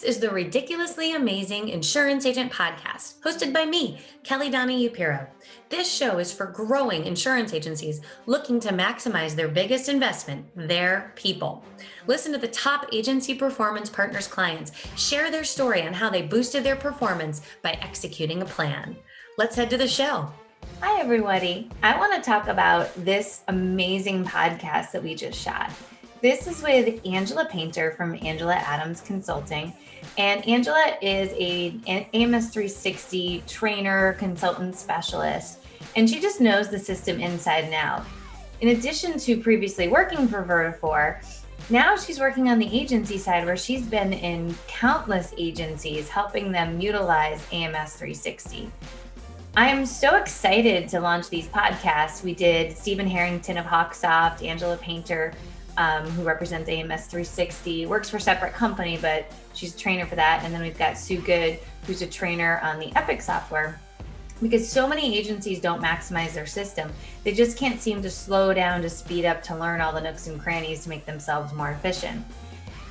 is the Ridiculously Amazing Insurance Agent Podcast, hosted by me, Kelly Donnie Upiro. This show is for growing insurance agencies looking to maximize their biggest investment, their people. Listen to the top agency performance partners clients share their story on how they boosted their performance by executing a plan. Let's head to the show. Hi, everybody. I want to talk about this amazing podcast that we just shot. This is with Angela Painter from Angela Adams Consulting. And Angela is an AMS360 trainer, consultant specialist, and she just knows the system inside and out. In addition to previously working for Vertafore, now she's working on the agency side where she's been in countless agencies helping them utilize AMS360. I am so excited to launch these podcasts. We did Stephen Harrington of Hawksoft, Angela Painter, who represents AMS360, works for a separate company, but she's a trainer for that. And then we've got Sue Good, who's a trainer on the Epic software. Because so many agencies don't maximize their system. They just can't seem to slow down, to speed up, to learn all the nooks and crannies to make themselves more efficient.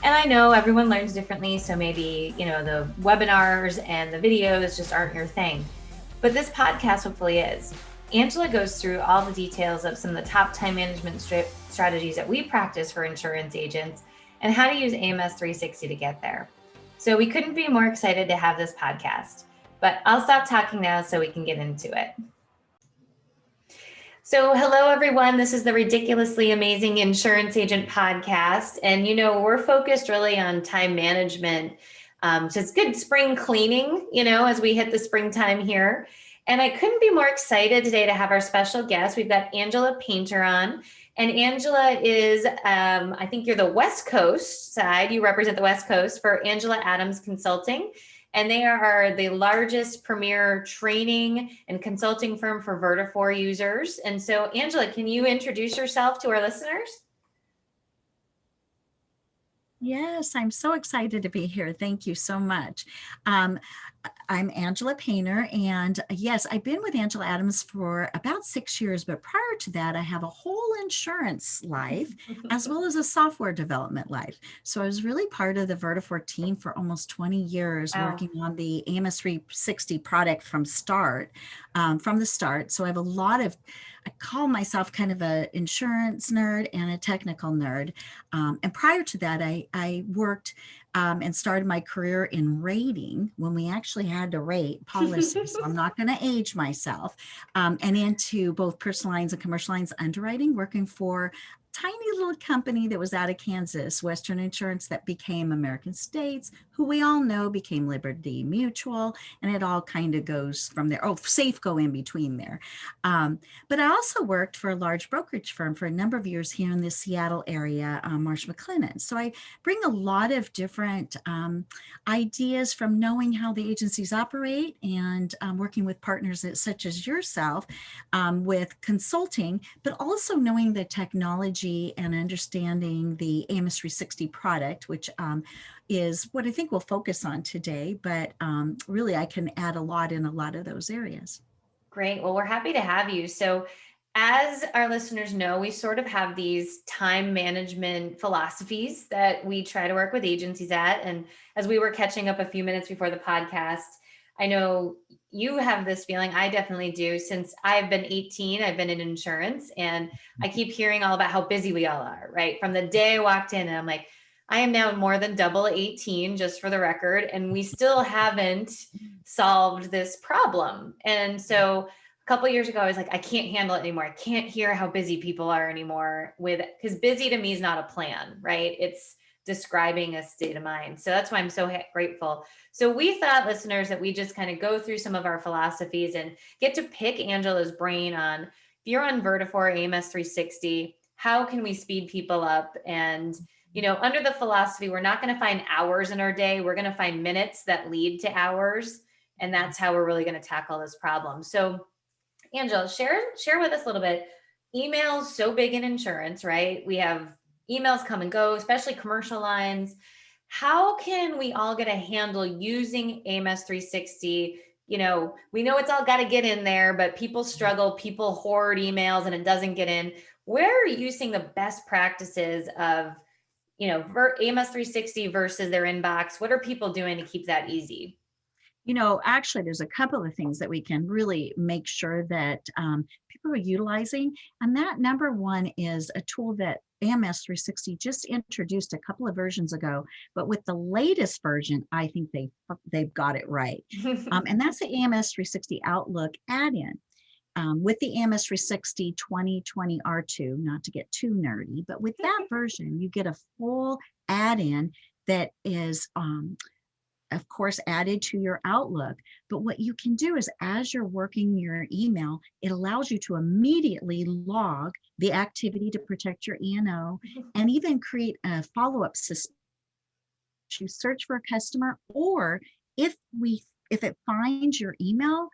And I know everyone learns differently, so maybe, the webinars and the videos just aren't your thing. But this podcast hopefully is. Angela goes through all the details of some of the top time management strategies that we practice for insurance agents and how to use AMS 360 to get there. So we couldn't be more excited to have this podcast, but I'll stop talking now so we can get into it. So hello, everyone. This is the Ridiculously Amazing Insurance Agent Podcast. And, we're focused really on time management. Just good spring cleaning, as we hit the springtime here. And I couldn't be more excited today to have our special guest. We've got Angela Painter on. And Angela is, I think you're the West Coast side. You represent the West Coast for Angela Adams Consulting. And they are the largest premier training and consulting firm for Vertafore users. And so, Angela, can you introduce yourself to our listeners? Yes, I'm so excited to be here. Thank you so much. I'm Angela Painter, and yes, I've been with Angela Adams for about 6 years, but prior to that, I have a whole insurance life as well as a software development life. So I was really part of the Vertafore team for almost 20 years, working on the AMS360 product from the start. So I have I call myself kind of an insurance nerd and a technical nerd. And prior to that, I worked and started my career in rating when we actually had to rate policies. So I'm not going to age myself. And into both personal lines and commercial lines underwriting, working for tiny little company that was out of Kansas, Western Insurance, that became American States, who we all know became Liberty Mutual, and it all kind of goes from there. Oh, Safeco in between there. But I also worked for a large brokerage firm for a number of years here in the Seattle area, Marsh McLennan. So I bring a lot of different ideas from knowing how the agencies operate and working with partners such as yourself with consulting, but also knowing the technology and understanding the AMS360 product, which is what I think we'll focus on today. But really, I can add a lot in a lot of those areas. Great. Well, we're happy to have you. So as our listeners know, we sort of have these time management philosophies that we try to work with agencies at. And as we were catching up a few minutes before the podcast, I know you have this feeling. I definitely do. Since I've been 18, I've been in insurance, and I keep hearing all about how busy we all are, right? From the day I walked in, and I'm like, I am now more than double 18, just for the record, and we still haven't solved this problem. And so a couple of years ago, I was like, I can't handle it anymore. I can't hear how busy people are anymore because busy to me is not a plan, right? It's describing a state of mind. So that's why I'm so grateful. So we thought, listeners, that we just kind of go through some of our philosophies and get to pick Angela's brain on, if you're on Vertafore AMS 360, how can we speed people up? And, under the philosophy, we're not going to find hours in our day. We're going to find minutes that lead to hours. And that's how we're really going to tackle this problem. So Angela, share with us a little bit. Email's so big in insurance, right? We have emails come and go, especially commercial lines. How can we all get a handle using AMS 360? We know it's all got to get in there, but people struggle, people hoard emails and it doesn't get in. Where are you seeing the best practices of, AMS 360 versus their inbox? What are people doing to keep that easy? Actually, there's a couple of things that we can really make sure that people are utilizing. And that number one is a tool that AMS360 just introduced a couple of versions ago. But with the latest version, I think they've got it right. And that's the AMS360 Outlook add-in. With the AMS360 2020 R2, not to get too nerdy, but with that version, you get a full add-in that is of course, added to your Outlook. But what you can do is as you're working your email, it allows you to immediately log the activity to protect your E&O and even create a follow-up suspense. You search for a customer, or if it finds your email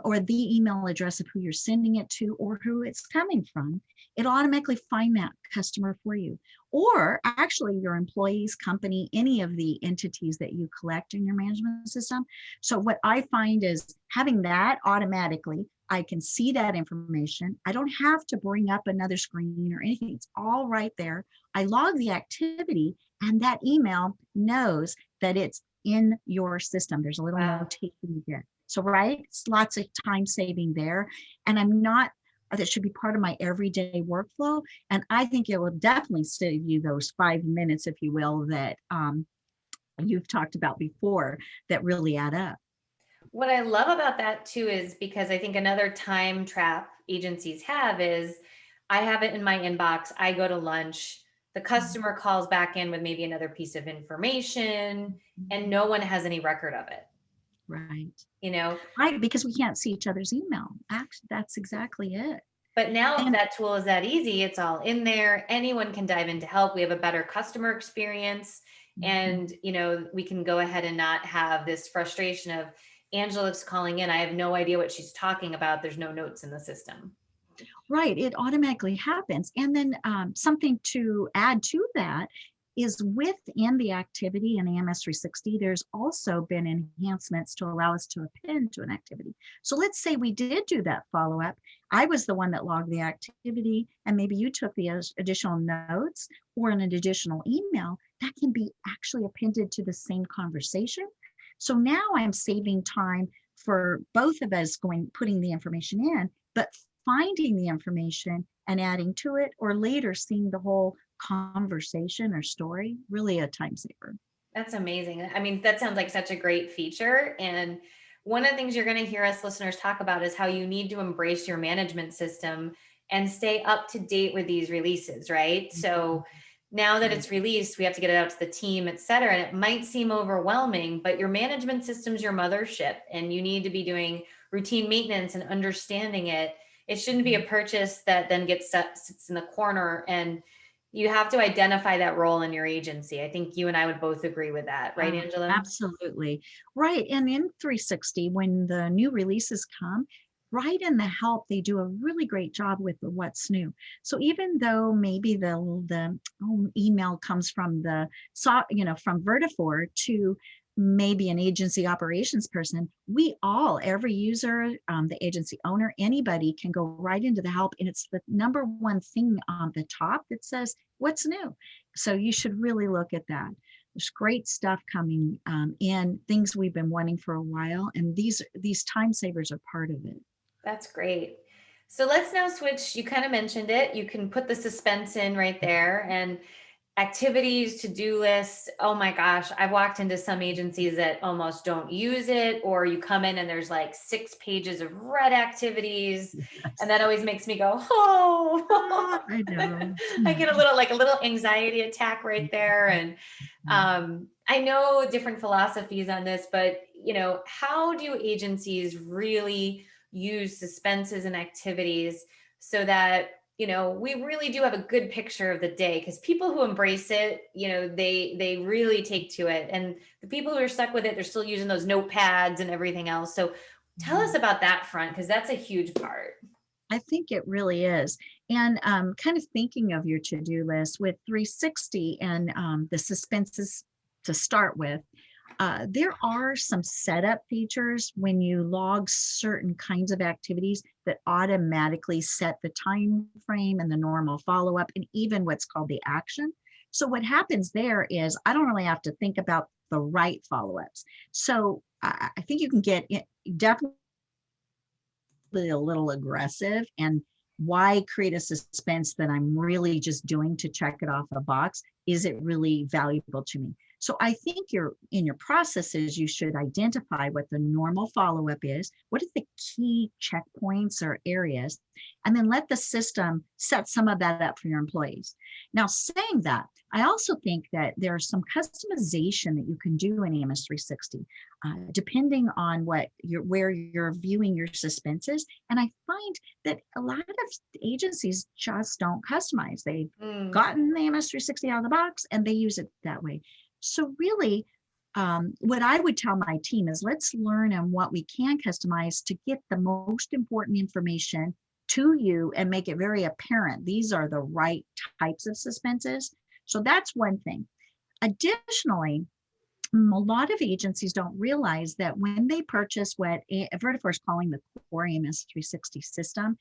or the email address of who you're sending it to or who it's coming from, it'll automatically find that customer for you. Or actually your employees, company, any of the entities that you collect in your management system. So what I find is having that automatically, I can see that information. I don't have to bring up another screen or anything. It's all right there. I log the activity and that email knows that it's in your system. There's a little notation you get. So, right, it's lots of time saving there. And that should be part of my everyday workflow. And I think it will definitely save you those 5 minutes, if you will, that you've talked about before that really add up. What I love about that too is because I think another time trap agencies have is I have it in my inbox. I go to lunch. The customer calls back in with maybe another piece of information and no one has any record of it. Right. Right, because we can't see each other's email. Actually, that's exactly it. But now if that tool is that easy, it's all in there. Anyone can dive in to help. We have a better customer experience. And, we can go ahead and not have this frustration of Angela's calling in. I have no idea what she's talking about. There's no notes in the system. Right. It automatically happens. And then something to add to that is within the activity in AMS360, there's also been enhancements to allow us to append to an activity. So let's say we did do that follow-up. I was the one that logged the activity, and maybe you took the additional notes or an additional email that can be actually appended to the same conversation. So now I'm saving time for both of us putting the information in, but finding the information and adding to it, or later seeing the whole conversation or story. Really a time saver. That's amazing. I mean, that sounds like such a great feature. And one of the things you're going to hear us listeners talk about is how you need to embrace your management system and stay up to date with these releases, right? So now that it's released, we have to get it out to the team, et cetera. And it might seem overwhelming, but your management system's your mothership, and you need to be doing routine maintenance and understanding it. It shouldn't be a purchase that then sits in the corner, and you have to identify that role in your agency. I think you and I would both agree with that, right, Angela? Absolutely. Right. And in 360, when the new releases come, right in the help, they do a really great job with the what's new. So even though maybe the email comes from from Vertafore to maybe an agency operations person, every user, the agency owner, anybody can go right into the help. And it's the number one thing on the top that says, what's new? So you should really look at that. There's great stuff coming in, things we've been wanting for a while. And these time savers are part of it. That's great. So let's now switch. You kind of mentioned it. You can put the suspense in right there, and activities, to-do lists. Oh my gosh, I've walked into some agencies that almost don't use it, or you come in and there's like 6 pages of red activities. Yes. And that always makes me go, oh, I know. I get a little anxiety attack right there. And I know different philosophies on this, but how do agencies really use suspenses and activities so that we really do have a good picture of the day? Because people who embrace it, they really take to it. And the people who are stuck with it, they're still using those notepads and everything else. So tell us about that front, because that's a huge part. I think it really is. And kind of thinking of your to-do list with 360 and the suspenses to start with, there are some setup features when you log certain kinds of activities that automatically set the time frame and the normal follow-up, and even what's called the action. So what happens there is I don't really have to think about the right follow-ups. So I think you can get definitely a little aggressive, and why create a suspense that I'm really just doing to check it off a box? Is it really valuable to me? So I think in your processes, you should identify what the normal follow-up is, what is the key checkpoints or areas, and then let the system set some of that up for your employees. Now, saying that, I also think that there's some customization that you can do in AMS360, depending on where you're viewing your suspenses. And I find that a lot of agencies just don't customize. They've gotten the AMS360 out of the box and they use it that way. So really, what I would tell my team is let's learn on what we can customize to get the most important information to you and make it very apparent. These are the right types of suspenses. So that's one thing. Additionally, a lot of agencies don't realize that when they purchase what Vertafore is calling the core AMS360 system,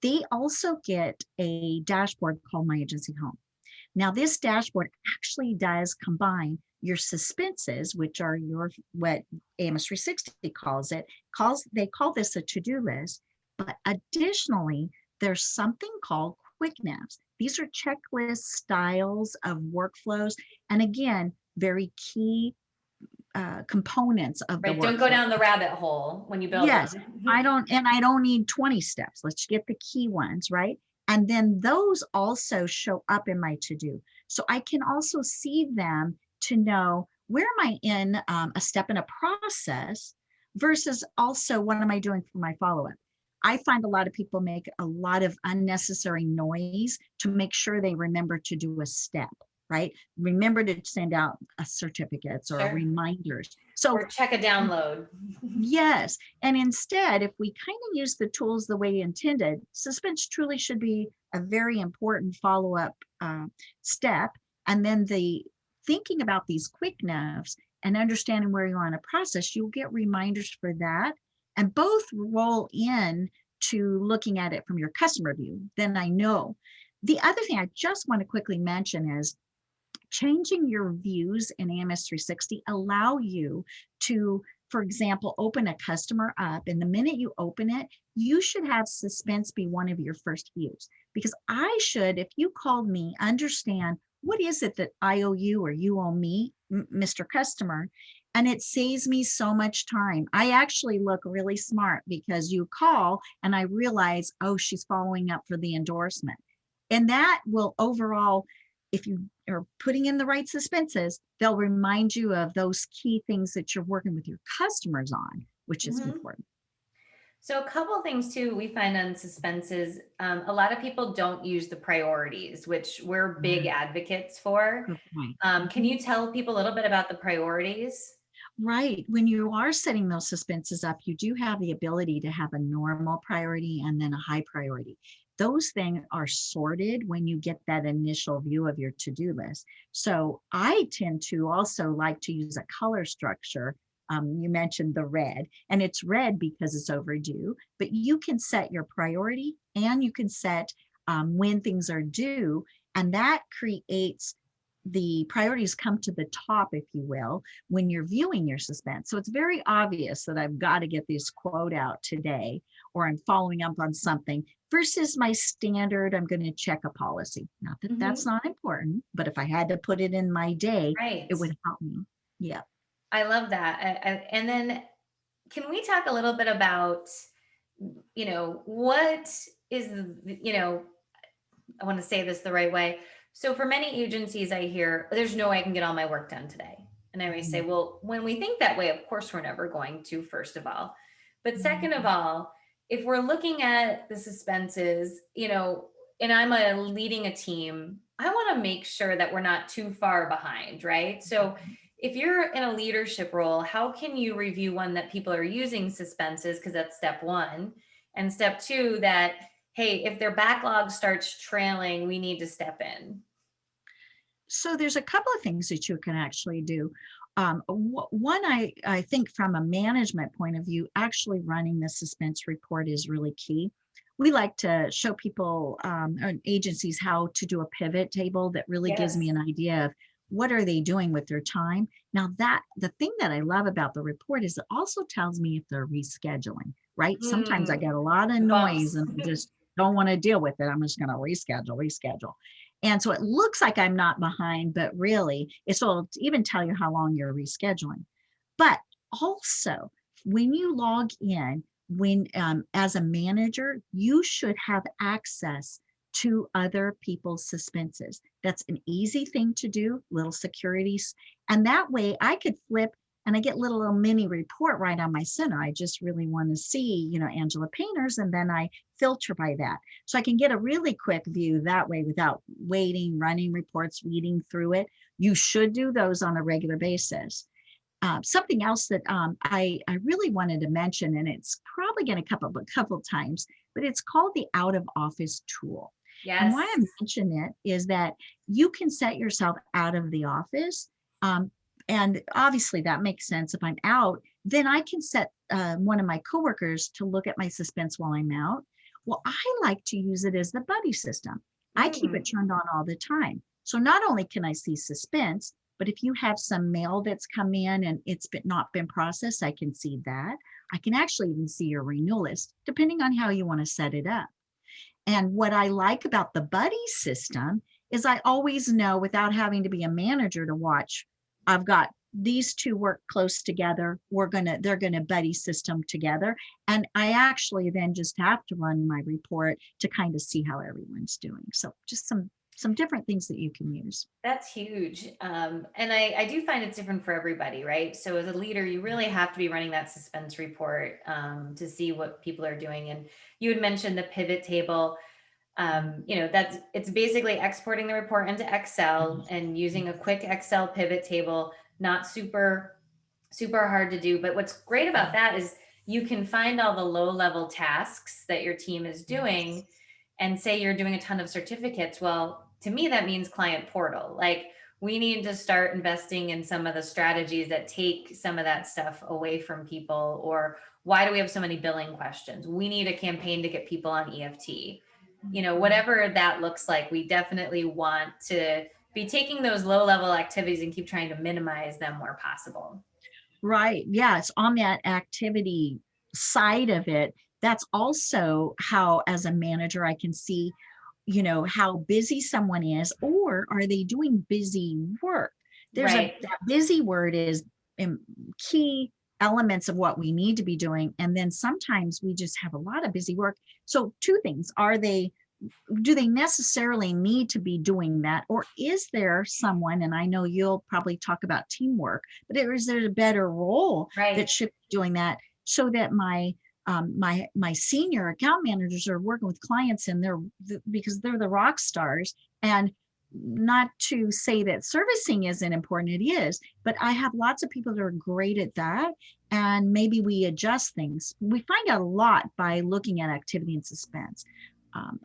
they also get a dashboard called My Agency Home. Now, this dashboard actually does combine your suspenses, which are what AMS360 calls it. They call this a to-do list, but additionally, there's something called quick navs. These are checklist styles of workflows, and again, very key components of the workflow. Don't go down the rabbit hole when you build Yes, them. I don't need 20 steps. Let's get the key ones, right? And then those also show up in my to-do. So I can also see them to know where am I in a step in a process versus also what am I doing for my follow-up. I find a lot of people make a lot of unnecessary noise to make sure they remember to do a step, right? Remember to send out certificates or reminders. So or check a download. Yes. And instead, if we kind of use the tools the way intended, suspense truly should be a very important follow-up step. And then the thinking about these quick navs and understanding where you are in a process, you'll get reminders for that. And both roll in to looking at it from your customer view. Then I know. The other thing I just want to quickly mention is changing your views in AMS360 allow you to, for example, open a customer up, and the minute you open it, you should have suspense be one of your first views. Because I should, if you called me, understand what is it that I owe you or you owe me, Mr. Customer, and it saves me so much time. I actually look really smart because you call and I realize, oh, she's following up for the endorsement. And that will overall, if you are putting in the right suspenses, they'll remind you of those key things that you're working with your customers on, which is important. So a couple of things too, we find on suspenses, a lot of people don't use the priorities, which we're big advocates for. Can you tell people a little bit about the priorities? Right. When you are setting those suspenses up, you do have the ability to have a normal priority and then a high priority. Those things are sorted when you get that initial view of your to-do list. So I tend to also like to use a color structure. You mentioned the red, and it's red because it's overdue, but you can set your priority and you can set when things are due, and that creates the priorities come to the top, if you will, when you're viewing your suspense. So it's very obvious that I've got to get this quote out today, or I'm following up on something versus my standard, I'm going to check a policy. Not that that's not important, but if I had to put it in my day, it would help me. Yeah. I love that. And then can we talk a little bit about, what is, I want to say this the right way. So for many agencies, I hear there's no way I can get all my work done today. And I always say, well, when we think that way, of course, we're never going to, first of all. But second of all, if we're looking at the suspenses, and I'm leading a team, I want to make sure that we're not too far behind, right? So if you're in a leadership role, how can you review one that people are using suspenses? Because that's step one. And step two, that, hey, if their backlog starts trailing, we need to step in. So there's a couple of things that you can actually do. One, I think from a management point of view, actually running the suspense report is really key. we like to show people and agencies how to do a pivot table that really gives me Yes. an idea of what are they doing with their time. Now that the thing that I love about the report is it also tells me if they're rescheduling, right? Sometimes I Mm, get a lot of the noise bumps. and I just don't want to deal with it. I'm just going to reschedule. And so it looks like I'm not behind, but really it'll even tell you how long you're rescheduling. But also, when you log in, when as a manager, you should have access to other people's suspenses. That's an easy thing to do, little securities. And that way I could flip and I get little mini report right on my center. I just really want to see, Angela Painters, and then I filter by that. So I can get a really quick view that way without waiting, running reports, reading through it. You should do those on a regular basis. Something else that I really wanted to mention, and it's probably going to come up a couple times, but it's called the out of office tool. And why I Yes. mention it is that you can set yourself out of the office. Um, and obviously that makes sense. If I'm out, then I can set one of my coworkers to look at my suspense while I'm out. Well, I like to use it as the buddy system. I keep Mm, it turned on all the time. So not only can I see suspense, but if you have some mail that's come in and it's not been processed, I can see that. I can actually even see your renewal list, depending on how you want to set it up. And what I like about the buddy system is I always know without having to be a manager to watch, I've got these two work close together. They're gonna buddy system together. And I actually then just have to run my report to kind of see how everyone's doing. So just some different things that you can use. that's huge. And I do find it's different for everybody, right? So as a leader, you really have to be running that suspense report to see what people are doing. And you had mentioned the pivot table. That's it's basically exporting the report into Excel and using a quick Excel pivot table, not super hard to do. But what's great about that is you can find all the low level tasks that your team is doing and say you're doing a ton of certificates. Well, to me, that means client portal. Like we need to start investing in some of the strategies that take some of that stuff away from people. Or why do we have so many billing questions? We need a campaign to get people on EFT. Whatever that looks like, we definitely want to be taking those low level activities and keep trying to minimize them where possible. Right. Yes. On that activity side of it, that's also how, as a manager, I can see, how busy someone is, or are they doing busy work? Right. That busy word is key elements of what we need to be doing. And then sometimes we just have a lot of busy work. So two things, do they necessarily need to be doing that, or is there someone, and I know you'll probably talk about teamwork, but is there a better role that Right. should be doing that, so that my senior account managers are working with clients and because they're the rock stars. And not to say that servicing isn't important, it is, but I have lots of people that are great at that, and maybe we adjust things. We find out a lot by looking at activity and suspense.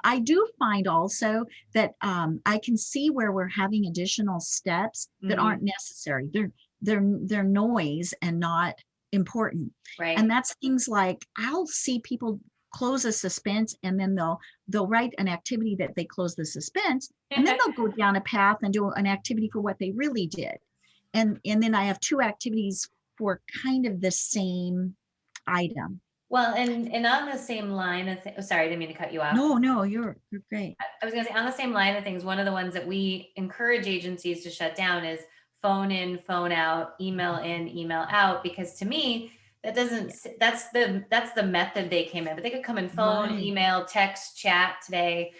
I do find also that I can see where we're having additional steps that aren't Mm, necessary. They're noise and not important. And right. that's things like I'll see people close a suspense, and then they'll write an activity that they close the suspense, and then they'll go down a path and do an activity for what they really did. And then I have two activities for kind of the same item. Well, and on the same line of sorry, I didn't mean to cut you off. No, you're great. I was going to say, on the same line of things, one of the ones that we encourage agencies to shut down is phone in, phone out, email in, email out, because to me, that doesn't, that's the method they came in, but they could come in phone, Right. email, text, chat today.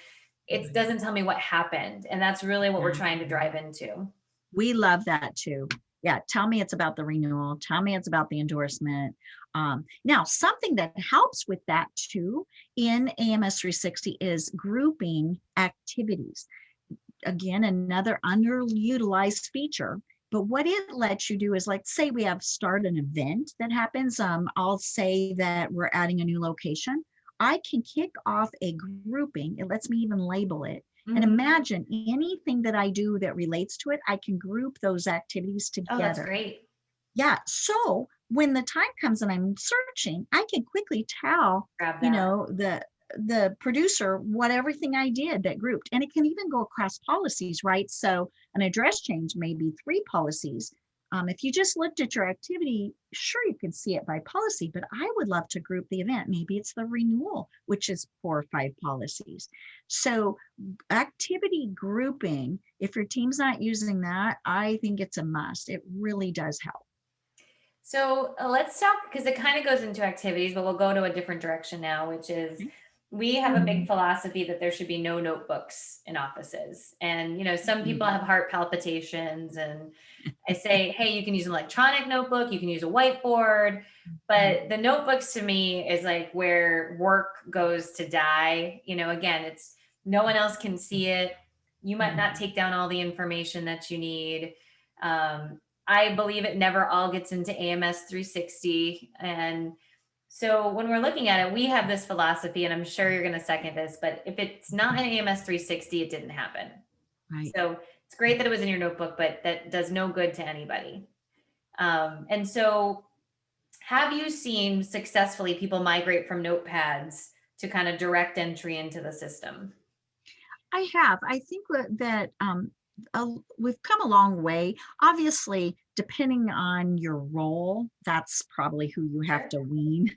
It doesn't tell me what happened. And that's really what we're trying to drive into. We love that too. Yeah, tell me it's about the renewal. Tell me it's about the endorsement. Now, something that helps with that too in AMS 360 is grouping activities. Again, another underutilized feature. But what it lets you do is, like, say we have start an event that happens. I'll say that we're adding a new location. I can kick off a grouping. It lets me even label it. And Mhm. imagine anything that I do that relates to it, I can group those activities Oh, that's together. great. Yeah. So when the time comes and I'm searching, I can quickly tell, Grab that. the the producer what everything I did that grouped. And it can even go across policies, right? So an address change may be 3 policies. If you just looked at your activity, sure, you can see it by policy, but I would love to group the event. Maybe it's the renewal, which is 4 or 5 policies. So activity grouping, if your team's not using that, I think it's a must. It really does help. So let's talk, because it kind of goes into activities, but we'll go to a different direction now, which is we have a big philosophy that there should be no notebooks in offices. And, some people have heart palpitations, and I say, hey, you can use an electronic notebook, you can use a whiteboard, but the notebooks to me is like where work goes to die. Again, it's no one else can see it. You might not take down all the information that you need. I believe it never all gets into AMS360. And so when we're looking at it, we have this philosophy, and I'm sure you're going to second this, but if it's not an AMS360, it didn't happen. Right. So it's great that it was in your notebook, but that does no good to anybody. And so have you seen successfully people migrate from notepads to kind of direct entry into the system? I have. I think that we've come a long way. Obviously, depending on your role, that's probably who you have to wean.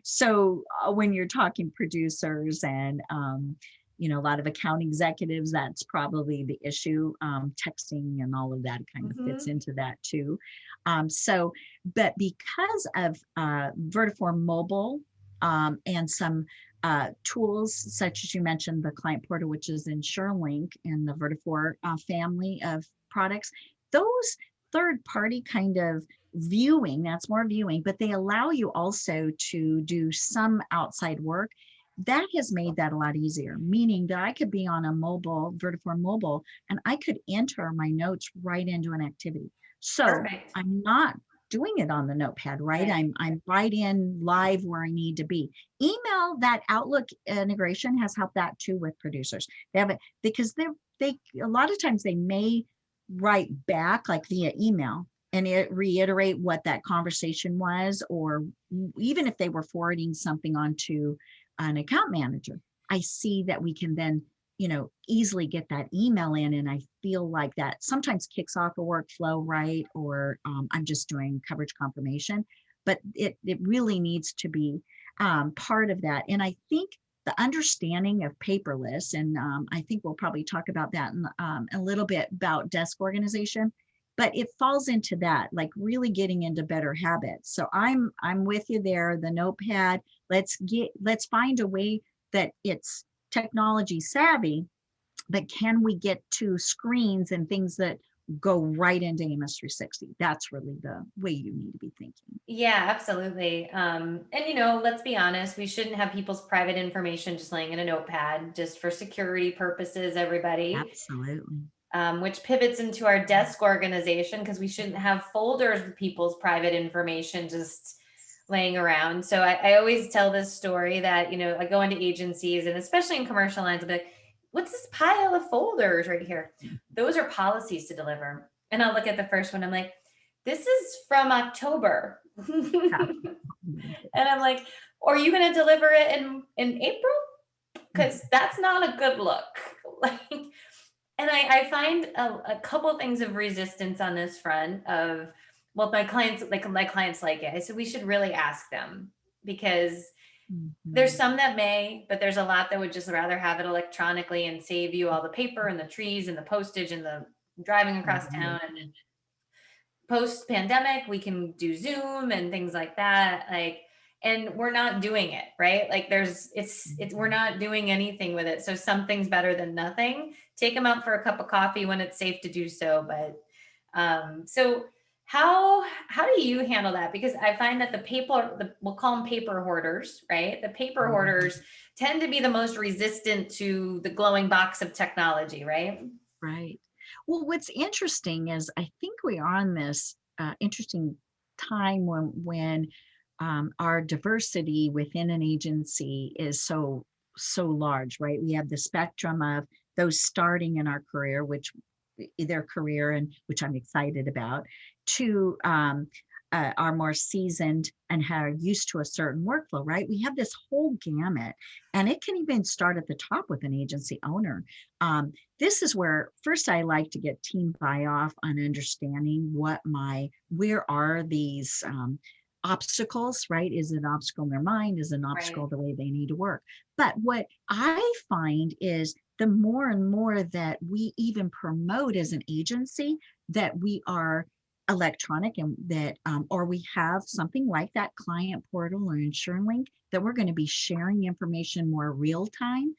So when you're talking producers and a lot of account executives, that's probably the issue. Texting and all of that kind of fits into that too. But because of Vertiform Mobile and some tools such as you mentioned, the client portal, which is in SureLink and the Vertifor family of products, those third party kind of viewing, that's more viewing, but they allow you also to do some outside work. That has made that a lot easier, meaning that I could be on a mobile, Vertifor Mobile, and I could enter my notes right into an activity. So Perfect. I'm not doing it on the notepad, right? I'm right in live where I need to be. Email, that Outlook integration has helped that too with producers. They have it because they a lot of times they may write back like via email and reiterate what that conversation was, or even if they were forwarding something onto an account manager, I see that we can then easily get that email in, and I feel like that sometimes kicks off a workflow, right? Or I'm just doing coverage confirmation, but it really needs to be part of that. And I think the understanding of paperless, and I think we'll probably talk about that in a little bit about desk organization, but it falls into that, like really getting into better habits. So I'm with you there. The notepad, let's find a way that it's technology savvy, but can we get to screens and things that go right into AMS360? That's really the way you need to be thinking. Yeah, absolutely. And let's be honest, we shouldn't have people's private information just laying in a notepad just for security purposes, everybody. Absolutely. Which pivots into our desk organization, because we shouldn't have folders with people's private information just laying around. So I always tell this story that, I go into agencies, and especially in commercial lines, I'll be like, what's this pile of folders right here? Those are policies to deliver. And I'll look at the first one. I'm like, this is from October. And I'm like, are you going to deliver it in April? Because that's not a good look. And I find a couple things of resistance on this front of, well, my clients like it. I said, we should really ask them, because there's some that may, but there's a lot that would just rather have it electronically and save you all the paper and the trees and the postage and the driving across town. And then post pandemic, we can do Zoom and things like that. And we're not doing it, right? Like we're not doing anything with it. So something's better than nothing. Take them out for a cup of coffee when it's safe to do so. But so how do you handle that? Because I find that we'll call them paper hoarders, right? The paper hoarders tend to be the most resistant to the glowing box of technology, right? Right. Well, what's interesting is I think we are on this interesting time when our diversity within an agency is so large, right? We have the spectrum of those starting in our career, which their career, and which I'm excited about, to are more seasoned and are used to a certain workflow, right? We have this whole gamut, and it can even start at the top with an agency owner. This is where first I like to get team buy-off on understanding where are these obstacles, right? Is it an obstacle in their mind? Is it an obstacle Right. the way they need to work? But what I find is the more and more that we even promote as an agency that we are electronic and that or we have something like that client portal or insurance link that we're going to be sharing information more real time,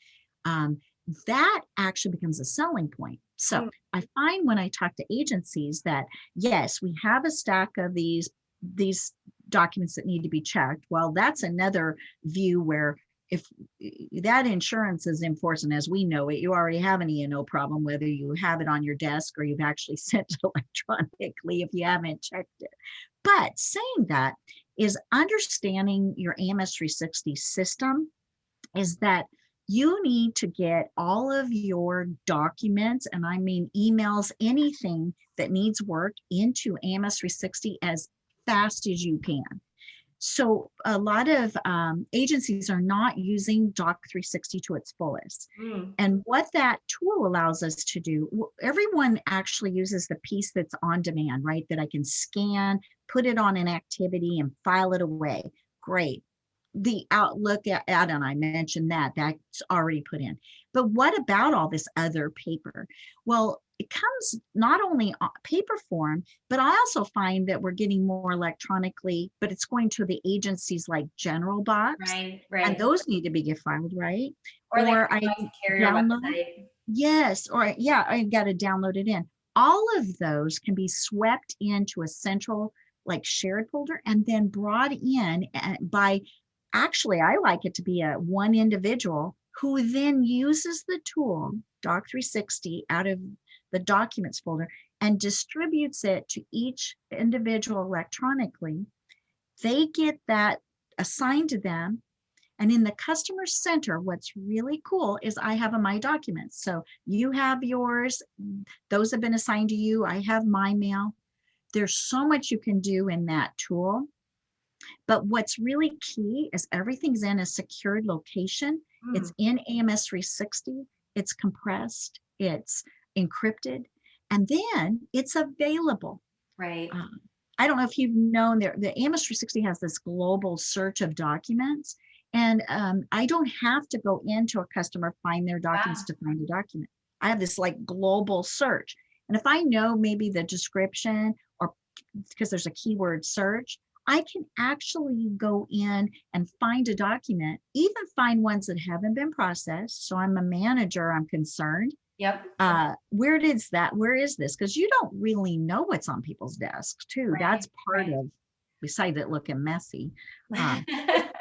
that actually becomes a selling point. So Mm. I find when I talk to agencies that yes, we have a stack of these documents that need to be checked. Well, that's another view where if that insurance is in force, and as we know it, you already have an E&O problem, whether you have it on your desk or you've actually sent it electronically if you haven't checked it. But saying that is understanding your AMS360 system is that you need to get all of your documents, and I mean emails, anything that needs work into AMS360 as fast as you can. So a lot of agencies are not using Doc 360 to its fullest. Mm. And what that tool allows us to do, everyone actually uses the piece that's on demand, right? That I can scan, put it on an activity and file it away. Great. The Outlook add-on, I mentioned that's already put in. But what about all this other paper? Well, it comes not only on paper form, but I also find that we're getting more electronically, but it's going to the agencies like General Box, Right. and Right. those need to be get filed, right? Or they Or can I go to carrier download, website. yes, or yeah, I got to download it in. All of those can be swept into a central, like shared folder, and then brought in by, actually, I like it to be a one individual who then uses the tool, Doc 360, out of the documents folder and distributes it to each individual electronically. They get that assigned to them. And in the customer center, what's really cool is I have my documents. So you have yours, those have been assigned to you. I have my mail. There's so much you can do in that tool. But what's really key is everything's in a secured location. It's Mm. in AMS 360. It's compressed. It's encrypted. And then it's available. Right. I don't know if you've known the AMS 360 has this global search of documents. And I don't have to go into a customer, find their documents Wow. to find a document. I have this like global search. And if I know maybe the description or because there's a keyword search, I can actually go in and find a document, even find ones that haven't been processed. So I'm a manager, I'm concerned. Yep. Where is that? Where is this? Because you don't really know what's on people's desks too. That's Right. part Right. of, besides it looking messy.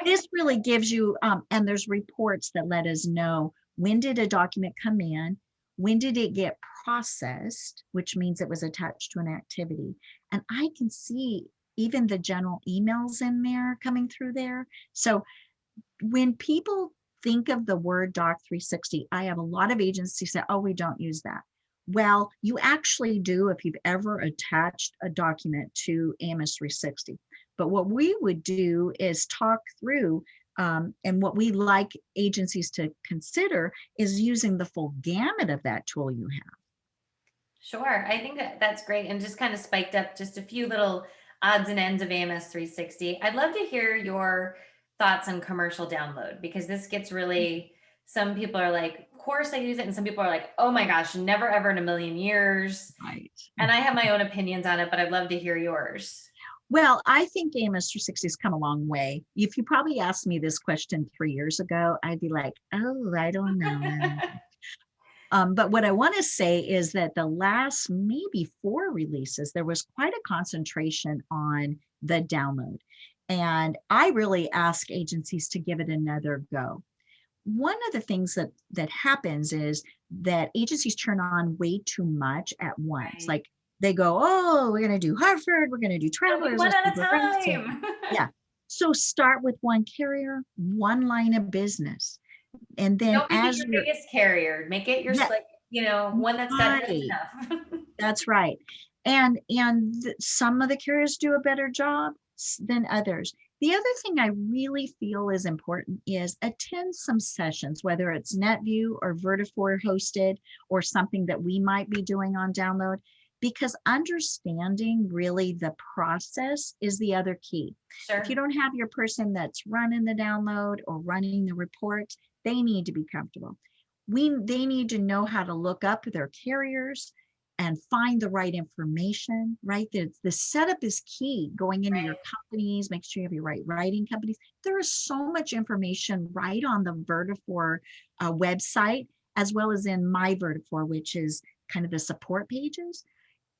This really gives you, and there's reports that let us know when did a document come in, when did it get processed, which means it was attached to an activity. And I can see even the general emails in there coming through there. So when people think of the word Doc 360, I have a lot of agencies say, oh, we don't use that. Well, you actually do if you've ever attached a document to AMS 360. But what we would do is talk through, and what we like agencies to consider is using the full gamut of that tool you have. Sure. I think that that's great. And just kind of spiked up just a few little odds and ends of AMS 360. I'd love to hear your thoughts on commercial download because this gets really, some people are like, of course I use it. And some people are like, oh my gosh, never ever in a million years. Right. And I have my own opinions on it, but I'd love to hear yours. Well, I think AMS 360 has come a long way. If you probably asked me this question 3 years ago, I'd be like, oh, I don't know. But what I want to say is that the last maybe 4 releases, there was quite a concentration on the download. And I really ask agencies to give it another go. One of the things that happens is that agencies turn on way too much at once. Right. Like they go, oh, we're going to do Hartford, we're going to do Only Travelers, one let's at do a Progressive. time. Yeah. So start with one carrier, one line of business. And then Don't make it as your you're, biggest carrier. Make it your yeah, like, one that's got just right. enough. That's right. Some of the carriers do a better job than others. The other thing I really feel is important is attend some sessions, whether it's NetView or Vertafore hosted or something that we might be doing on download, because understanding really the process is the other key. Sure. If you don't have your person that's running the download or running the report, they need to be comfortable. They need to know how to look up their carriers and find the right information, right? The setup is key. Going into your companies, make sure you have your right writing companies. There is so much information right on the Vertafore website, as well as in my Vertafore, which is kind of the support pages.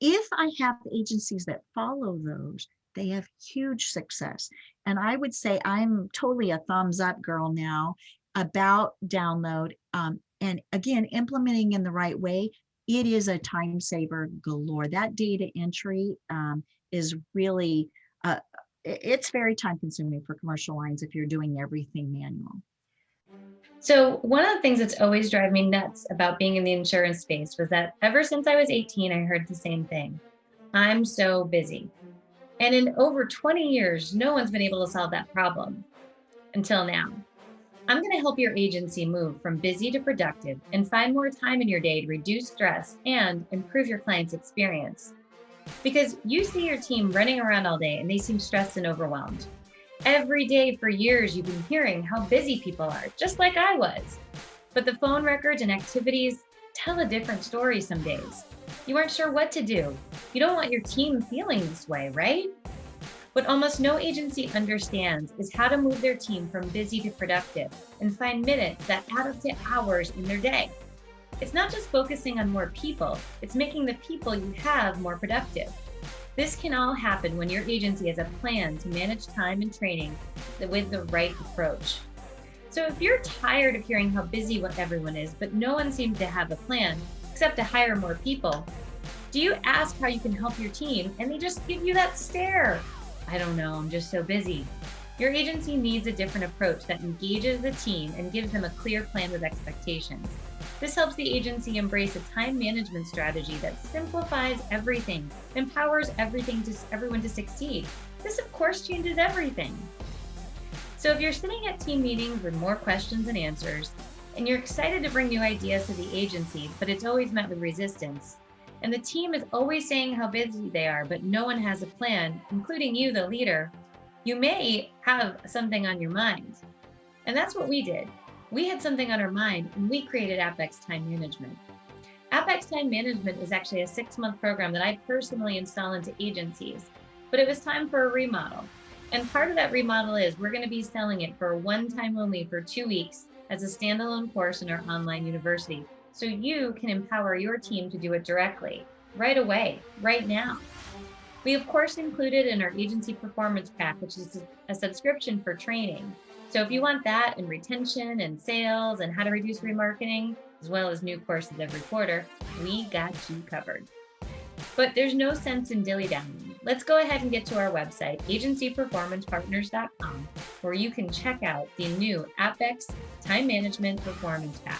If I have agencies that follow those, they have huge success. And I would say I'm totally a thumbs up girl now about download. And again, implementing in the right way, it is a time saver galore. That data entry is really, it's very time consuming for commercial lines if you're doing everything manual. So one of the things that's always driven me nuts about being in the insurance space was that ever since I was 18, I heard the same thing. I'm so busy. And in over 20 years, no one's been able to solve that problem until now. I'm going to help your agency move from busy to productive and find more time in your day to reduce stress and improve your client's experience. Because you see your team running around all day and they seem stressed and overwhelmed. Every day for years, you've been hearing how busy people are, just like I was. But the phone records and activities tell a different story some days. You aren't sure what to do. You don't want your team feeling this way, right? What almost no agency understands is how to move their team from busy to productive and find minutes that add up to hours in their day. It's not just focusing on more people, it's making the people you have more productive. This can all happen when your agency has a plan to manage time and training with the right approach. So if you're tired of hearing how busy everyone is, but no one seems to have a plan except to hire more people, do you ask how you can help your team and they just give you that stare? I don't know, I'm just so busy. Your agency needs a different approach that engages the team and gives them a clear plan with expectations. This helps the agency embrace a time management strategy that simplifies everything, empowers everyone to succeed. This, of course, changes everything. So if you're sitting at team meetings with more questions than answers, and you're excited to bring new ideas to the agency, but it's always met with resistance, and the team is always saying how busy they are, but no one has a plan, including you, the leader, you may have something on your mind. And that's what we did. We had something on our mind and we created Apex Time Management. Apex Time Management is actually a 6-month program that I personally install into agencies, but it was time for a remodel. And part of that remodel is we're going to be selling it for one time only for 2 weeks as a standalone course in our online university. So you can empower your team to do it directly, right away, right now. We, of course, included in our agency performance pack, which is a subscription for training. So if you want that and retention and sales and how to reduce remarketing, as well as new courses every quarter, we got you covered. But there's no sense in dilly-dallying. Let's go ahead and get to our website, agencyperformancepartners.com, where you can check out the new Apex Time Management Performance Pack.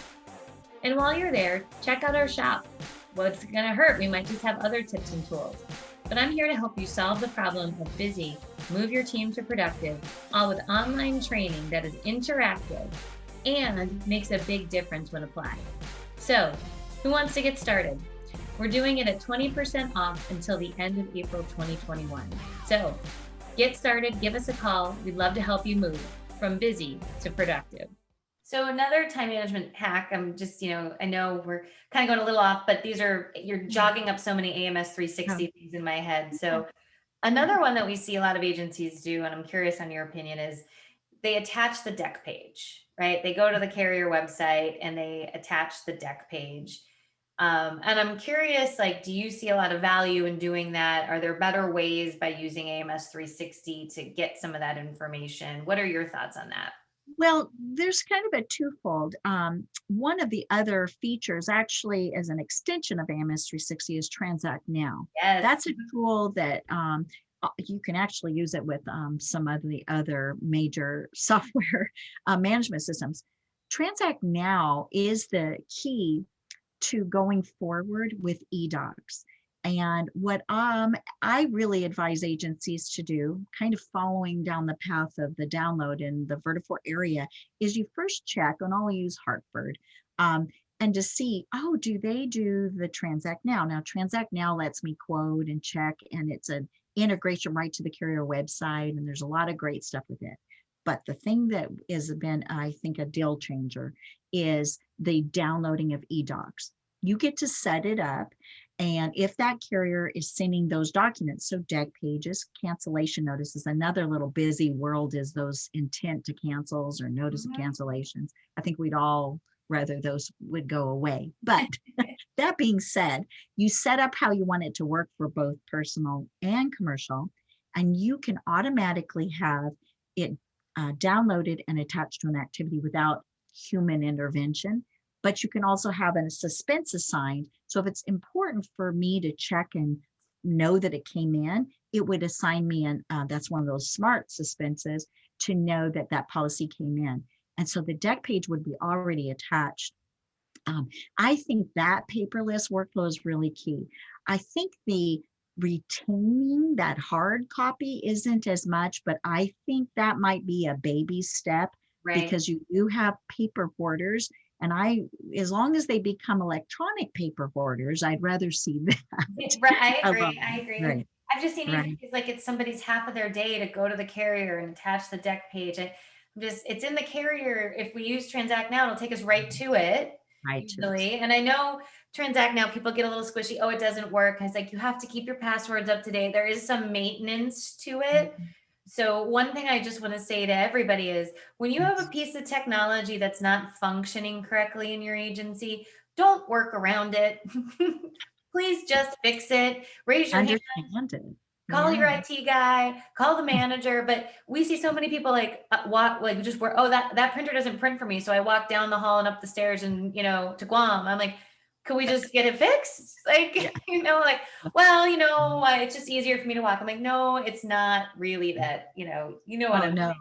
And while you're there, check out our shop. What's it gonna hurt? We might just have other tips and tools. But I'm here to help you solve the problem of busy, move your team to productive, all with online training that is interactive and makes a big difference when applied. So, who wants to get started? We're doing it at 20% off until the end of April 2021. So, get started, give us a call. We'd love to help you move from busy to productive. So another time management hack, I'm just, I know we're kind of going a little off, but you're jogging up so many AMS360 things in my head. So another one that we see a lot of agencies do, and I'm curious on your opinion, is they attach the deck page, right? They go to the carrier website and they attach the deck page. And I'm curious, do you see a lot of value in doing that? Are there better ways by using AMS360 to get some of that information? What are your thoughts on that? Well, there's kind of a twofold. One of the other features, actually, as an extension of AMS360, is Transact Now. Yes. That's a tool that you can actually use it with some of the other major software management systems. Transact Now is the key to going forward with eDocs. And what I really advise agencies to do, kind of following down the path of the download in the Vertiport area, is you first check, and I'll use Hartford, and to see, oh, do they do the Transact Now? Now, Transact Now lets me quote and check, and it's an integration right to the carrier website, and there's a lot of great stuff with it. But the thing that has been, I think, a deal changer is the downloading of eDocs. You get to set it up. And if that carrier is sending those documents, so deck pages, cancellation notices, another little busy world is those intent to cancels or notice of cancellations. I think we'd all rather those would go away. But that being said, you set up how you want it to work for both personal and commercial, and you can automatically have it downloaded and attached to an activity without human intervention. But you can also have a suspense assigned. So if it's important for me to check and know that it came in, it would assign me, and that's one of those smart suspenses, to know that that policy came in. And so the deck page would be already attached. I think that paperless workflow is really key. I think the retaining that hard copy isn't as much, but I think that might be a baby step, because you do have paper hoarders. And as long as they become electronic paper hoarders, I'd rather see that. Right, I agree. I agree. Right. I've just seen agencies like it's somebody's half of their day to go to the carrier and attach the deck page. And it's in the carrier. If we use Transact Now, it'll take us right to it. Right. Usually. And I know Transact Now, people get a little squishy. Oh, it doesn't work. And it's like, you have to keep your passwords up to date. There is some maintenance to it. So one thing I just want to say to everybody is, when you have a piece of technology that's not functioning correctly in your agency, don't work around it. Please just fix it. Raise your hand. Call your IT guy, call the manager. But we see so many people like that printer doesn't print for me. So I walk down the hall and up the stairs and, to Guam. I'm like, could we just get it fixed? Like, it's just easier for me to walk. I'm like, no, it's not really that, what I'm saying.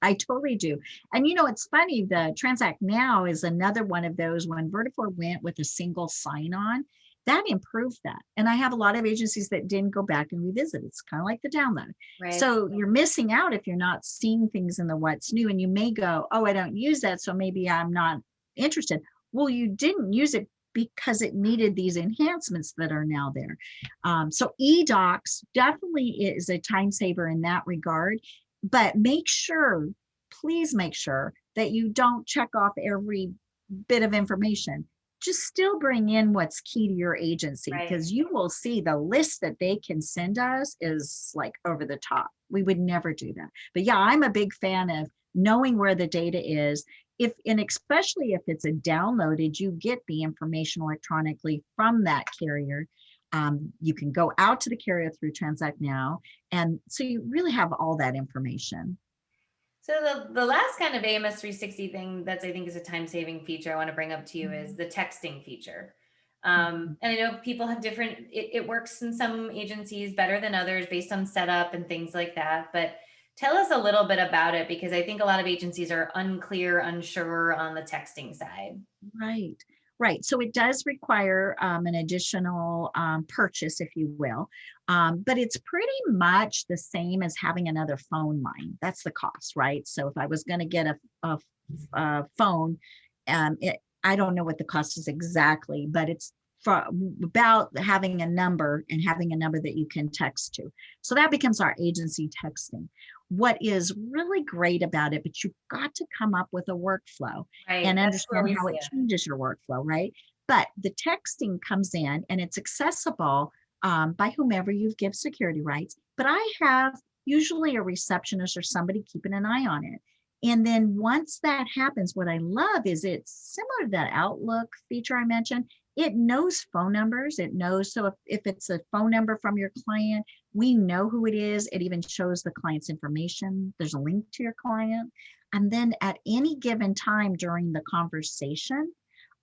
I totally do. And it's funny, the Transact Now is another one of those. When Vertiport went with a single sign-on, that improved that. And I have a lot of agencies that didn't go back and revisit. It's kind of like the download. Right. So you're missing out if you're not seeing things in the what's new, and you may go, oh, I don't use that, so maybe I'm not interested. Well, you didn't use it because it needed these enhancements that are now there. So eDocs definitely is a time saver in that regard, but please make sure that you don't check off every bit of information. Just still bring in what's key to your agency, because you will see the list that they can send us is like over the top. We would never do that. But yeah, I'm a big fan of knowing where the data is. And especially if it's a downloaded, you get the information electronically from that carrier. You can go out to the carrier through Transact Now. And so you really have all that information. So the last kind of AMS360 thing that's, I think, is a time-saving feature I want to bring up to you is the texting feature. And I know people have it works in some agencies better than others based on setup and things like that. But tell us a little bit about it, because I think a lot of agencies are unsure on the texting side. Right. So it does require an additional purchase, if you will, but it's pretty much the same as having another phone line. That's the cost, right? So if I was going to get a phone, I don't know what the cost is exactly, but it's about having a number that you can text to. So that becomes our agency texting. What is really great about it, but you've got to come up with a workflow and understand how it changes your workflow, right? But the texting comes in and it's accessible by whomever you've given security rights. But I have usually a receptionist or somebody keeping an eye on it. And then once that happens, what I love is it's similar to that Outlook feature I mentioned. It knows phone numbers. It knows, so if it's a phone number from your client, we know who it is. It even shows the client's information. There's a link to your client. And then at any given time during the conversation,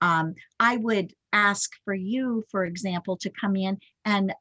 I would ask for you, for example, to come in and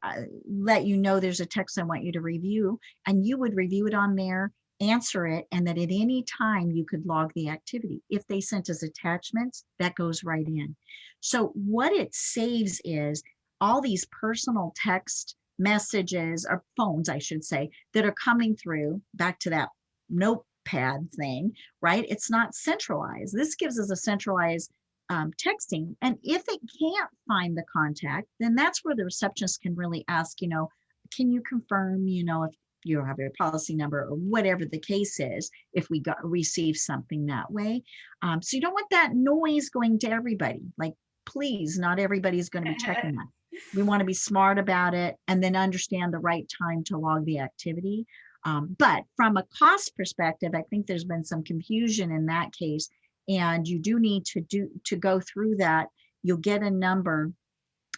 let you know there's a text I want you to review, and you would review it on there, answer it, and that at any time you could log the activity. If they sent us attachments, that goes right in. So what it saves is all these personal text messages, or phones, I should say, that are coming through, back to that notepad thing, right? It's not centralized. This gives us a centralized texting. And if it can't find the contact, then that's where the receptionist can really ask, can you confirm, if you have your policy number or whatever the case is, if we receive something that way. So you don't want that noise going to everybody. Like, please, not everybody's going to be checking that. We want to be smart about it and then understand the right time to log the activity. But from a cost perspective, I think there's been some confusion in that case. And you do need to go through that. You'll get a number.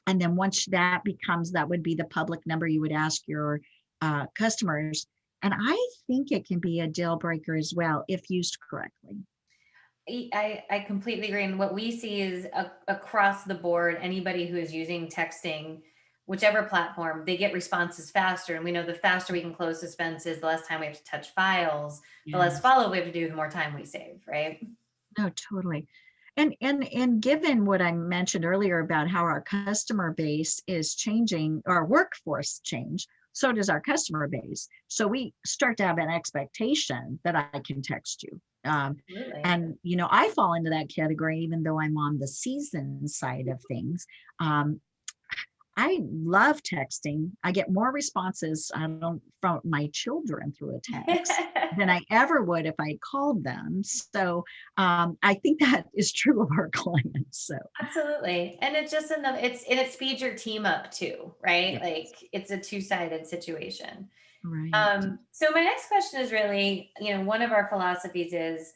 And then once that would be the public number you would ask your customers. And I think it can be a deal breaker as well if used correctly. I completely agree. And what we see is across the board, anybody who is using texting, whichever platform, they get responses faster. And we know the faster we can close suspenses, the less time we have to touch files, the less follow we have to do, the more time we save, right? No, totally. And given what I mentioned earlier about how our customer base is changing, our workforce change, so does our customer base. So we start to have an expectation that I can text you. And, I fall into that category, even though I'm on the season side of things. I love texting. I get more responses from my children through a text than I ever would if I called them. So I think that is true of our clients. So absolutely. And it's just it speeds your team up too, right? Yes. Like it's a two-sided situation. Right. So my next question is really, one of our philosophies is,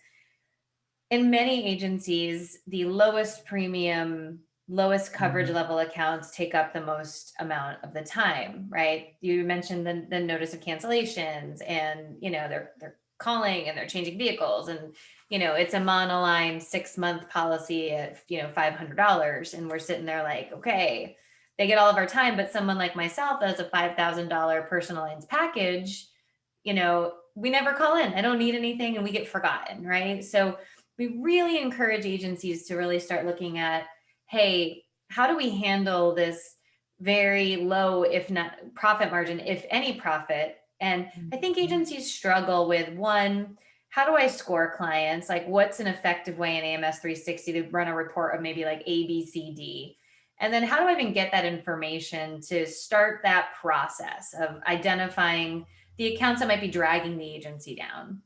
in many agencies, the lowest premium, lowest coverage level accounts take up the most amount of the time, right? You mentioned the notice of cancellations, and they're calling and they're changing vehicles, and it's a monoline 6-month policy at $500, and we're sitting there like, okay, they get all of our time, but someone like myself that has a $5,000 personal lines package, we never call in. I don't need anything, and we get forgotten, right? So we really encourage agencies to really start looking at, hey, how do we handle this very low, if not profit margin, if any profit? And I think agencies struggle with, one, how do I score clients? Like, what's an effective way in AMS360 to run a report of maybe like A, B, C, D? And then how do I even get that information to start that process of identifying the accounts that might be dragging the agency down?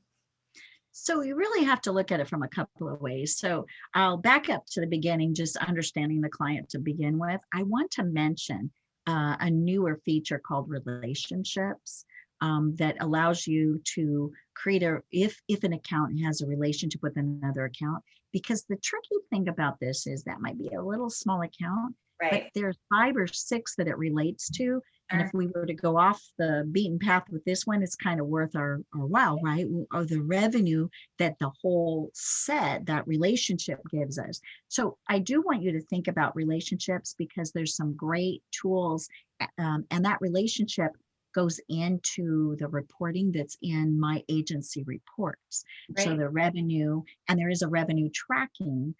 So you really have to look at it from a couple of ways. So I'll back up to the beginning, just understanding the client to begin with. I want to mention a newer feature called relationships that allows you to create if an account has a relationship with another account, because the tricky thing about this is that might be a little small account, right? But there's 5 or 6 that it relates to. And if we were to go off the beaten path with this one, it's kind of worth our while, right? Or the revenue that the whole set, that relationship gives us. So I do want you to think about relationships, because there's some great tools, and that relationship goes into the reporting that's in my agency reports. Right. So the revenue, and there is a revenue tracking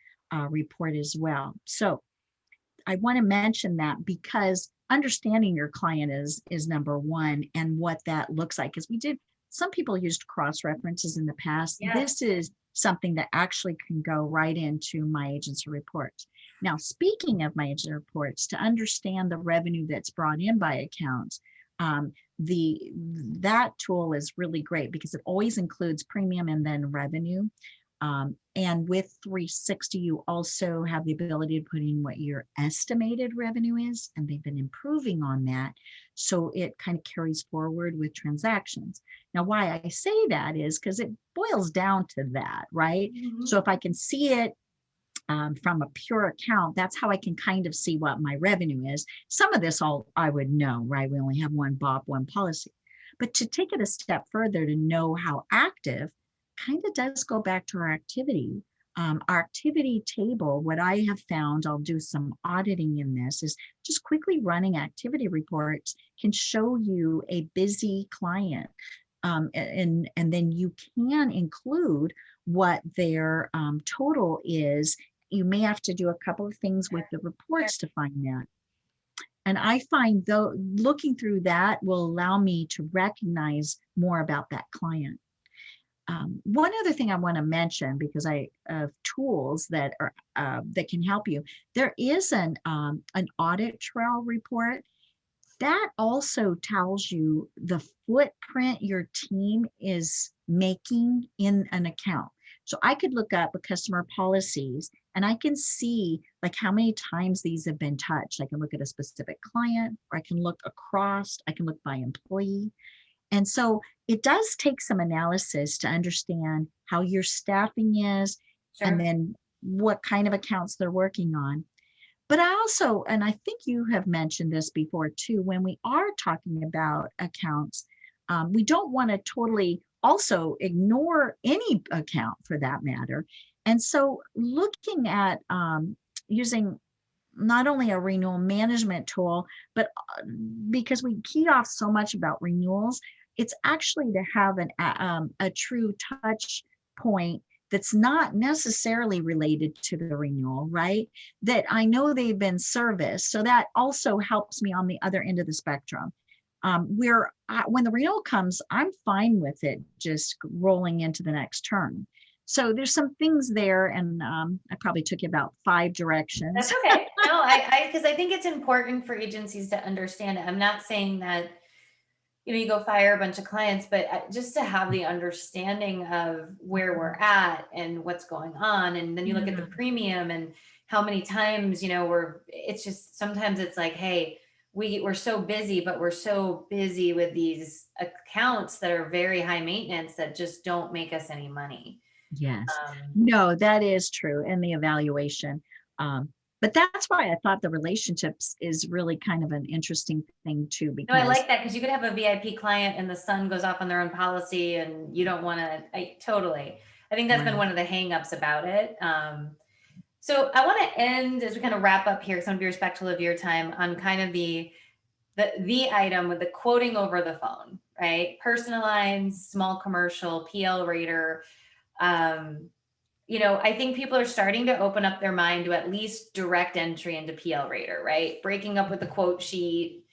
report as well. So I want to mention that, because understanding your client is number one, and what that looks like. Because some people used cross references in the past. Yeah. This is something that actually can go right into my agency reports. Now, speaking of my agency reports, to understand the revenue that's brought in by accounts, that tool is really great, because it always includes premium and then revenue. And with 360, you also have the ability to put in what your estimated revenue is, and they've been improving on that. So it kind of carries forward with transactions. Now, why I say that is because it boils down to that, right? Mm-hmm. So if I can see it from a pure account, that's how I can kind of see what my revenue is. Some of this I would know, right? We only have one BOP, one policy. But to take it a step further, to know how active, kind of does go back to our activity. Our activity table, what I have found, I'll do some auditing in this, is just quickly running activity reports can show you a busy client. And then you can include what their total is. You may have to do a couple of things with the reports to find that. And I find though looking through that will allow me to recognize more about that client. One other thing I want to mention, because I of tools that are that can help you, there is an audit trail report that also tells you the footprint your team is making in an account. So I could look up a customer policies and I can see like how many times these have been touched. I can look at a specific client, or I can look across, I can look by employee. And so it does take some analysis to understand how your staffing is and Sure. then what kind of accounts they're working on. But I also, and I think you have mentioned this before too, when we are talking about accounts, we don't want to totally also ignore any account for that matter. And so looking at using not only a renewal management tool, but because we key off so much about renewals, it's actually to have a true touch point that's not necessarily related to the renewal, right? That I know they've been serviced. So that also helps me on the other end of the spectrum. Where when the renewal comes, I'm fine with it just rolling into the next term. So there's some things there, and I probably took you about 5 That's directions. okay. No, because I think it's important for agencies to understand it. I'm not saying that, you go fire a bunch of clients, but just to have the understanding of where we're at and what's going on. And then you look at the Yeah. premium and how many times, it's just, sometimes it's like, hey, we're so busy, but we're so busy with these accounts that are very high maintenance that just don't make us any money. Yes. Um, No, that is true. And the evaluation. Um, but that's why I thought the relationships is really kind of an interesting thing too, No, I because like that because you could have a VIP client and the son goes off on their own policy and you don't want to, I totally, I think that's been right. one of the hangups about it. So I want to end as we kind of wrap up here, because I want to be respectful of your time, on kind of the item with the quoting over the phone, right? Personal lines, small commercial, PL rater. Um, I think people are starting to open up their mind to at least direct entry into PL rater, right? Breaking up with the quote sheet.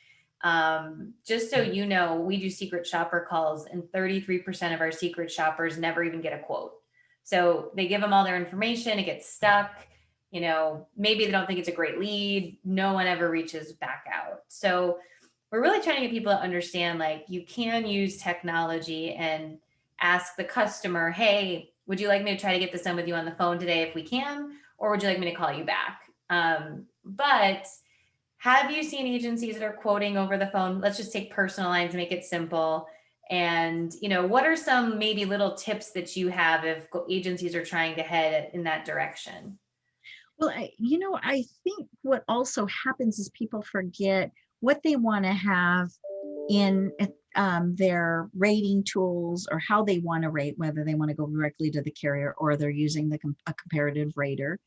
Just so you know, we do secret shopper calls, and 33% of our secret shoppers never even get a quote. So they give them all their information, it gets stuck. Maybe they don't think it's a great lead. No one ever reaches back out. So we're really trying to get people to understand, like, you can use technology and ask the customer, hey, would you like me to try to get this done with you on the phone today if we can, or would you like me to call you back? But have you seen agencies that are quoting over the phone? Let's just take personal lines, make it simple. And, what are some maybe little tips that you have if agencies are trying to head in that direction? Well, I think what also happens is people forget what they want to have in their rating tools, or how they want to rate, whether they want to go directly to the carrier or they're using a comparative rater,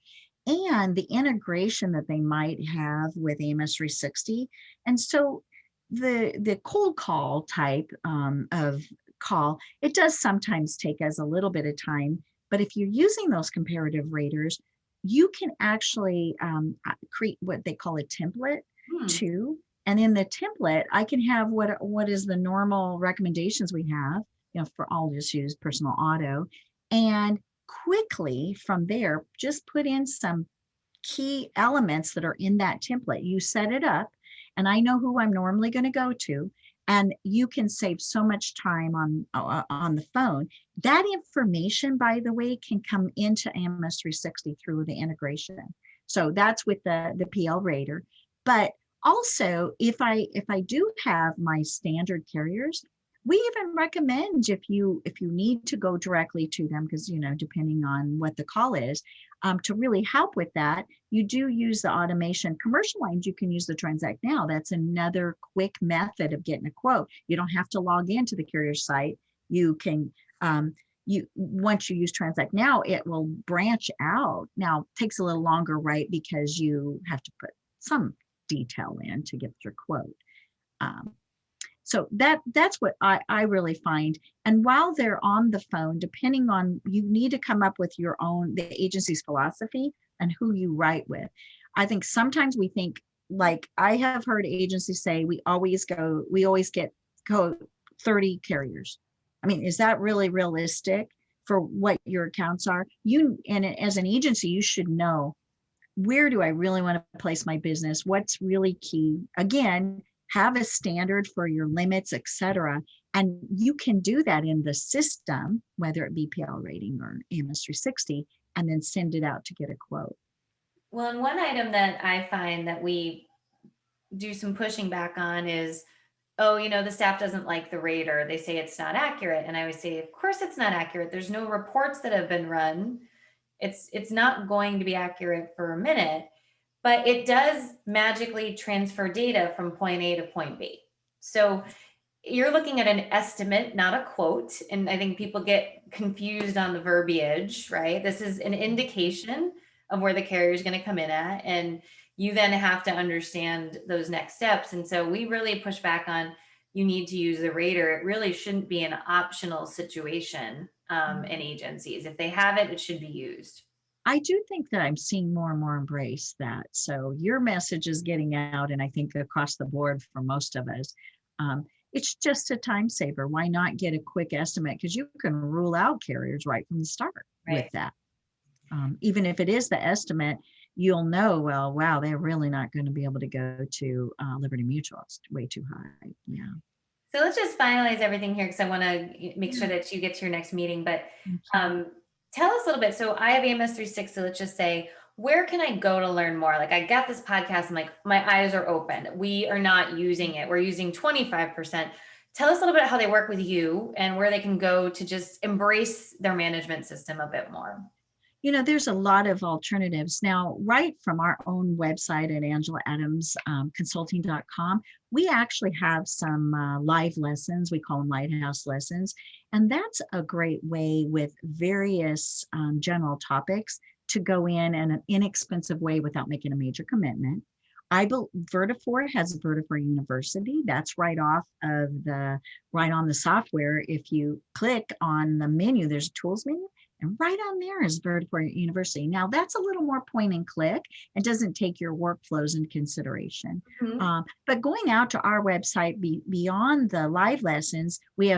and the integration that they might have with AMS360. And so the cold call type of call, it does sometimes take us a little bit of time. But if you're using those comparative raters, you can actually create what they call a template Hmm. too. And in the template, I can have what is the normal recommendations we have, for I'll just use personal auto, and quickly from there, just put in some key elements that are in that template. You set it up, and I know who I'm normally going to go to, and you can save so much time on the phone. That information, by the way, can come into AMS360 through the integration. So that's with the PL rater. But also, if I do have my standard carriers, we even recommend, if you need to go directly to them, because depending on what the call is, to really help with that, you do use the automation. Commercial lines, you can use the Transact Now. That's another quick method of getting a quote. You don't have to log into the carrier site. You can, once you use Transact Now, it will branch out. Now, it takes a little longer, right? Because you have to put some detail in to get your quote. So that's what I really find. And while they're on the phone, depending on, you need to come up with the agency's philosophy and who you write with. I think sometimes we think like I have heard agencies say we always get go 30 carriers. I mean, is that really realistic for what your accounts are? And as an agency, you should know, where do I really want to place my business? What's really key? Again, have a standard for your limits, etc. And you can do that in the system, whether it be PL rating or AMS360, and then send it out to get a quote. Well, and one item that I find that we do some pushing back on is, oh, the staff doesn't like the rate, or they say it's not accurate. And I always say, of course it's not accurate. There's no reports that have been run. It's not going to be accurate for a minute, but it does magically transfer data from point A to point B. So you're looking at an estimate, not a quote. And I think people get confused on the verbiage, right? This is an indication of where the carrier is going to come in at. And you then have to understand those next steps. And so we really push back on, you need to use the rater. It really shouldn't be an optional situation in agencies. If they have it, it should be used. I do think that I'm seeing more and more embrace that. So your message is getting out, and I think across the board for most of us, it's just a time saver. Why not get a quick estimate? Because you can rule out carriers right from the start with that. Even if it is the estimate, you'll know, well, wow, they're really not going to be able to go to Liberty Mutual. It's way too high. Yeah. So let's just finalize everything here, because I want to make sure that you get to your next meeting. But tell us a little bit. So I have AMS360. Let's just say, where can I go to learn more? Like, I got this podcast and like my eyes are open. We are not using it. We're using 25%. Tell us a little bit how they work with you and where they can go to just embrace their management system a bit more. There's a lot of alternatives now, right from our own website at AngelaAdamsConsulting.com. We actually have some live lessons. We call them Lighthouse lessons. And that's a great way with various general topics to go in an inexpensive way without making a major commitment. Vertafore has Vertafore University. That's right on the software. If you click on the menu, there's a tools menu. And right on there is Vertafore University. Now, that's a little more point and click. It doesn't take your workflows into consideration. But going out to our website, beyond the live lessons, we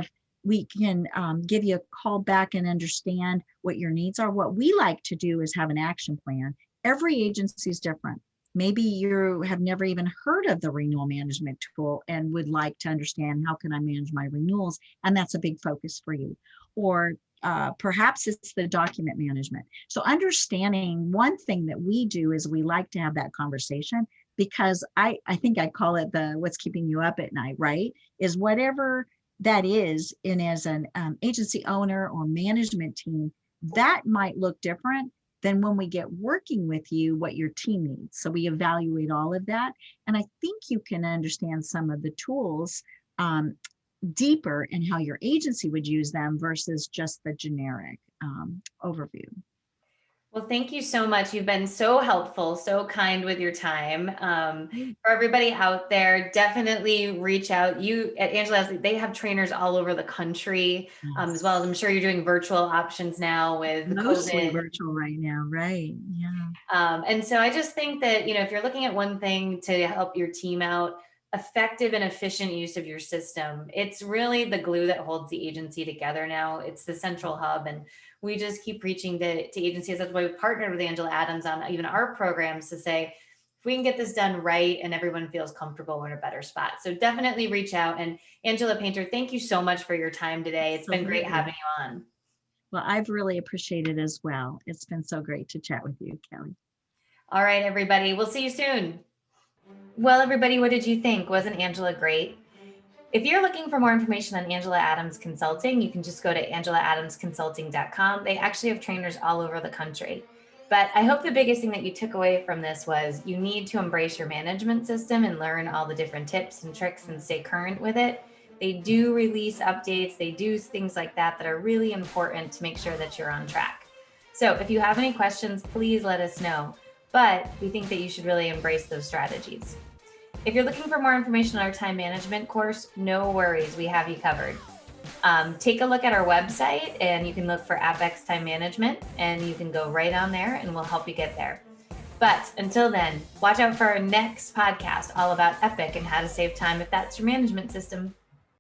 can give you a call back and understand what your needs are. What we like to do is have an action plan. Every agency is different. Maybe you have never even heard of the renewal management tool and would like to understand, how can I manage my renewals? And that's a big focus for you. Or perhaps it's the document management. So understanding, one thing that we do is we like to have that conversation, because I think I call it the what's keeping you up at night, right? Is whatever that is, and as an agency owner or management team, that might look different than when we get working with you, what your team needs. So we evaluate all of that. And I think you can understand some of the tools deeper in how your agency would use them versus just the generic overview. Well, thank you so much. You've been so helpful, so kind with your time. For everybody out there, definitely reach out. You at Angela, they have trainers all over the country, as well as I'm sure you're doing virtual options now with mostly COVID. Virtual right now, right? Yeah. And so I just think that, if you're looking at one thing to help your team out, effective and efficient use of your system, it's really the glue that holds the agency together now. It's the central hub. And we just keep preaching to agencies. That's why we partnered with Angela Adams on even our programs to say, if we can get this done right and everyone feels comfortable, we're in a better spot. So definitely reach out. And Angela Painter, thank you so much for your time today. It's been great having you on. Well, I've really appreciated it as well. It's been so great to chat with you, Kelly. All right, everybody. We'll see you soon. Well, everybody, what did you think? Wasn't Angela great? If you're looking for more information on Angela Adams Consulting, you can just go to AngelaAdamsConsulting.com. They actually have trainers all over the country. But I hope the biggest thing that you took away from this was you need to embrace your management system and learn all the different tips and tricks and stay current with it. They do release updates. They do things like that are really important to make sure that you're on track. So if you have any questions, please let us know. But we think that you should really embrace those strategies. If you're looking for more information on our time management course, no worries, we have you covered. Take a look at our website and you can look for Apex Time Management and you can go right on there and we'll help you get there. But until then, watch out for our next podcast all about Epic and how to save time if that's your management system.